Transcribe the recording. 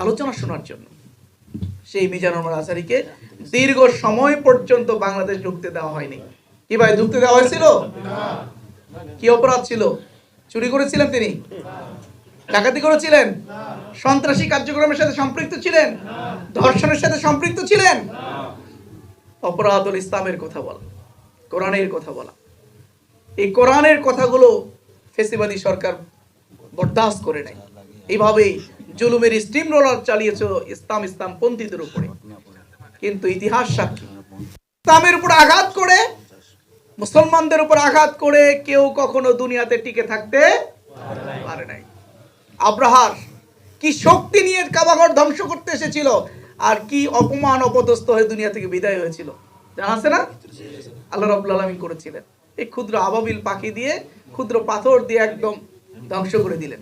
আলোচনা শোনার জন্য সেই মিজানুর রহমান আজহারীকে দীর্ঘ সময় পর্যন্ত বাংলাদেশ ঢুকতে দেওয়া হয়নি। কি ভাই, ঢুকতে দেওয়া হয়েছিল? কি অপরাধ ছিল? চুরি করেছিলেন তিনি? ডাকাতি করেছিলেন? সন্ত্রাসী কার্যক্রমের সাথে সম্পৃক্ত ছিলেন? ধর্ষণের সাথে সম্পৃক্ত ছিলেন? অপরাধ হল ইসলামের কথা বলা, কোরআনের কথা বলা। এই কোরআনের কথাগুলো ফেসিবাদী সরকার বরদাস্ত করে নাই। এইভাবেই জুলুমের স্টিম রোলার চালিয়েছে ইসলাম পন্থীদের উপরে। কিন্তু ইতিহাস সাক্ষী, ইসলামের উপর আঘাত করে, মুসলমানদের উপর আঘাত করে কেউ কখনো দুনিয়াতে টিকে থাকতে পারে নাই। আব্রাহার কি শক্তি নিয়ে কাবাঘর ধ্বংস করতে এসেছিল, আর কি অপমান অপদস্থ হয়ে দুনিয়া থেকে বিদায় হয়েছিল জানা আছে না? আল্লাহ রাব্বুল আলামিন করেছিলেন। এই ক্ষুদ্র আবাবিল পাখি দিয়ে, ক্ষুদ্র পাথর দিয়ে একদম ধ্বংস করে দিলেন।